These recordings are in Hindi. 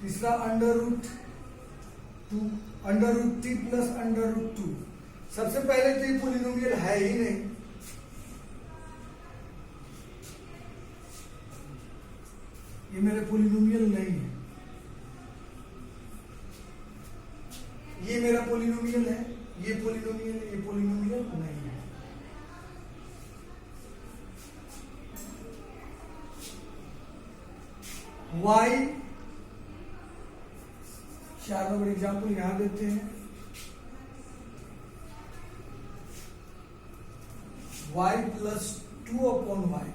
तीसरा √2 √t प्लस √2। सबसे पहले तो ये पोलिनोमियल है ही नहीं, ये मेरा पोलिनोमियल नहीं है। ये मेरा पोलिनोमियल है, ये पोलिनोमियल है, ये पोलिनोमियल नहीं है। y 4 नंबर एग्जाम्पल यहां देते हैं। y plus 2/y।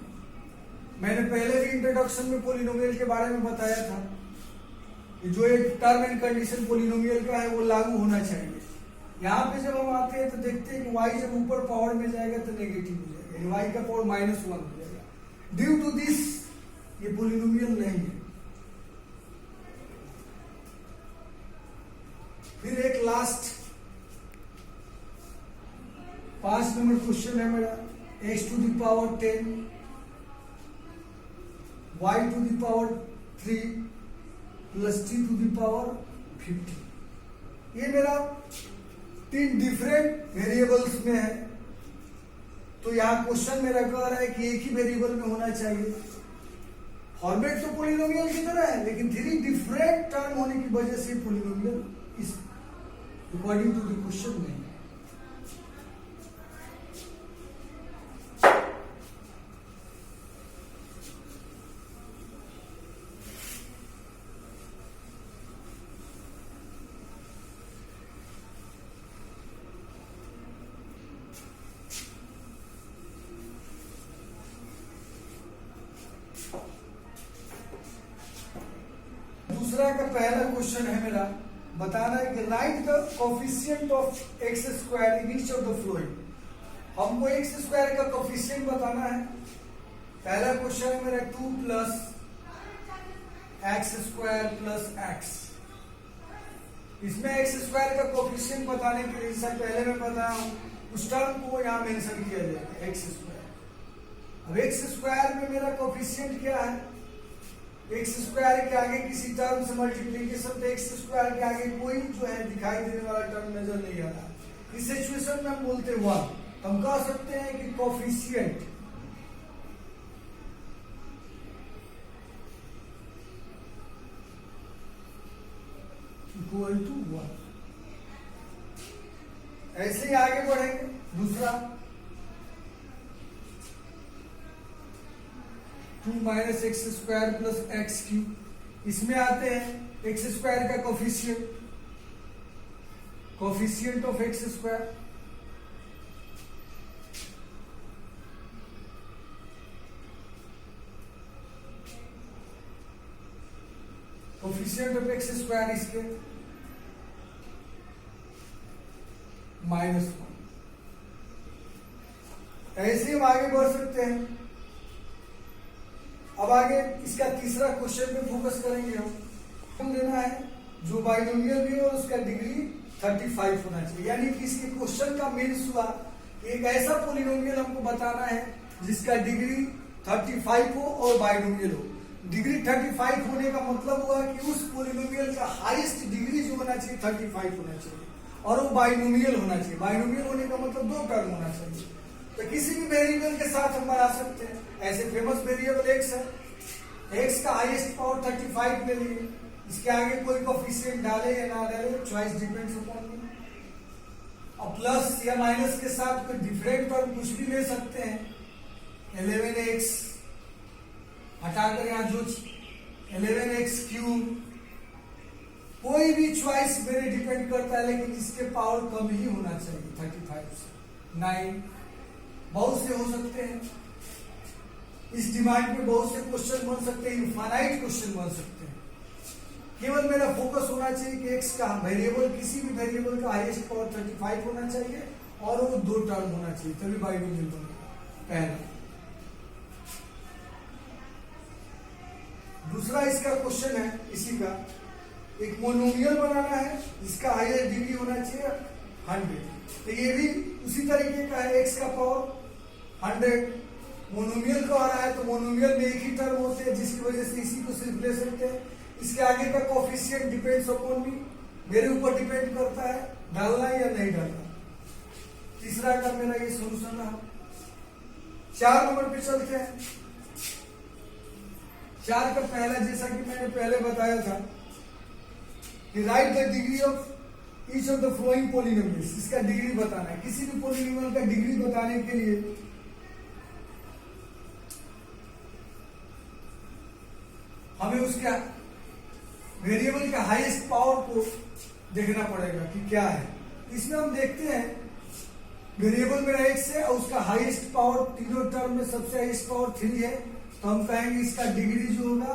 मैंने पहले भी इंट्रोडक्शन में पोलिनोमियल के बारे में बताया था कि जो एक टर्म एंड कंडीशन पोलिनोमियल का है वो लागू होना चाहिए। यहाँ पे जब हम आते हैं तो देखते हैं कि y जब ऊपर पावर में जाएगा तो नेगेटिव हो जाएगा, y का पावर -1 हो जाएगा। ड्यू टू दिस ये पोलिनोमियल नहीं है। फिर एक लास्ट 5 नंबर क्वेश्चन है मेरा, x⁻10 y⁻3 प्लस t⁻50। ये मेरा 3 डिफरेंट वेरिएबल्स में है। तो यहाँ क्वेश्चन मेरा कह रहा है कि एक ही वेरिएबल में होना चाहिए। फॉर्मेट तो पोलिनोमियल की तरह है, लेकिन 3 डिफरेंट टर्म होने की वजह से पोलिनोमियल इस अकॉर्डिंग टू द क्वेश्चन नहीं है। दूसरा का पहला क्वेश्चन है मेरा, बताना है कि right the coefficient of x square in each of the flowing. हमको एक्स स्क्वायर का कोफिशिएंट बताना है। पहला क्वेश्चन है मेरा 2 plus x square plus x. इसमें एक्स स्क्वायर का कोफिशिएंट बताने के लिए जैसा पहले मैं बताया हूं उस टर्म को यहाँ मेंशन किया जाएगा, एक्स स्क्वायर। अब एक्स स्क्वायर में मेरा कोफिशिएंट क्या है, एक्स स्क्वायर के आगे किसी टर्म से मल्टीप्लीकेशन, तो एक्स स्क्वायर के आगे कोई जो है दिखाई देने वाला टर्म नजर नहीं आ रहा। इस सिचुएशन में हम बोलते हैं 1। हम कह सकते हैं कि कोफिशिएंट इक्वल टू 1। ऐसे ही आगे बढ़ेंगे। दूसरा 2 minus x square plus x cube. इसमें आते हैं एक्स स्क्वायर का coefficient, coefficient of x square coefficient of x square इसके -1। ऐसे हम आगे बढ़ सकते हैं। अब आगे इसका तीसरा क्वेश्चन पे फोकस करेंगे। हम देना है जो बाइनोमियल भी हो उसका डिग्री 35 होना चाहिए। यानी कि इसके क्वेश्चन का मीन्स हुआ एक ऐसा पोलिनोमियल हमको बताना है जिसका डिग्री 35 हो और बाइनोमियल हो। डिग्री 35 होने का मतलब हुआ कि उस पोलिनोमियल का हाईएस्ट डिग्री जो होना चाहिए 35 होना चाहिए और वो बाइनोमियल होना चाहिए। बाइनोमियल होने का मतलब 2 टर्म होना चाहिए। तो किसी भी वेरिएबल के साथ हम बना सकते हैं। ऐसे फेमस वेरिएबल एक्स है, एक्स का हाईएस्ट पावर 35 ले लिए। इसके आगे कोई कोफिशिएंट डाले या ना डाले, चॉइस डिपेंड्स अपॉन यू। और प्लस या माइनस के साथ कोई डिफरेंट टर्म कुछ भी ले सकते हैं। 11x हटाकर यहां जो 11x क्यूब, कोई भी चॉइस मेरे डिपेंड करता है, लेकिन इसके पावर कम ही होना चाहिए 35 से। 9 बहुत से हो सकते हैं। इस डिमांड में बहुत से क्वेश्चन बन सकते हैं, इनफाइनाइट क्वेश्चन बन सकते हैं। केवल मेरा फोकस होना चाहिए कि एक्स का वेरिएबल, किसी भी वेरिएबल का हाईएस्ट पावर 35 होना चाहिए और वो 2 टर्म होना चाहिए, तभी बाइनोमियल बनेगा। पहला। दूसरा इसका क्वेश्चन है इसी का, एक मोनोमियल बनाना है जिसका हाईएस्ट डिग्री होना चाहिए 100। तो ये भी उसी तरीके का है, एक्स का पावर 100। मोनोमियल को आ रहा है तो मोनोमियल में एक ही टर्म होते हैं जिसकी वजह से इसी को सिर्फ ले सकते हैं। इसके आगे का कोफिशिएंट डिपेंड्स अपॉन मी, मेरे ऊपर डिपेंड करता है डालना या नहीं डालना। तीसरा का मेरा ये सोल्यूशन रहा। 4 नंबर पे चलते हैं। 4 का पहला, जैसा कि मैंने पहले बताया था कि right the degree of each of the flowing polynomials, इसका डिग्री बताना है। किसी भी पॉलिनोमियल का डिग्री बताने के लिए हमें उसका वेरिएबल का हाईएस्ट पावर को देखना पड़ेगा कि क्या है। इसमें हम देखते हैं वेरिएबल मेरा x है और उसका हाईएस्ट पावर, तीनों टर्म में सबसे हाईएस्ट पावर 3 है, तो हम कहेंगे इसका डिग्री जो होगा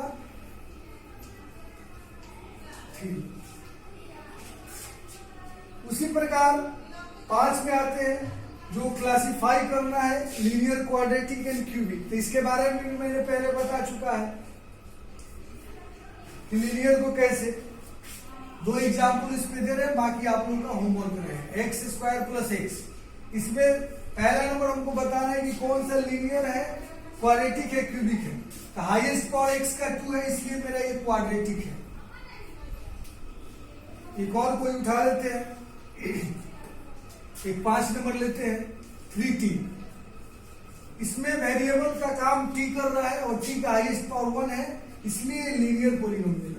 3। उसी प्रकार 5 में आते हैं, जो क्लासिफाई करना है लीनियर, क्वाड्रेटिक एंड क्यूबिक। तो इसके बारे में भी मैंने पहले बता चुका है कि लीनियर को कैसे, 2 एग्जाम्पल इसमें दे रहे हैं, बाकी आप लोगों का होमवर्क रहे। एक्स स्क्वायर प्लस एक्स, इसमें पहला नंबर हमको बताना है कि कौन सा लीनियर है, क्वाड्रेटिक है, क्यूबिक है। तो हाईएस्ट पावर एक्स का 2 है, इसलिए मेरा ये क्वाड्रेटिक है। एक और कोई उठा लेते हैं, एक 5 नंबर लेते हैं, 3t। इसमें वेरिएबल का काम t कर रहा है और t का हाईएस्ट पावर 1 है, इसलिए लीनियर पॉलिनोमियल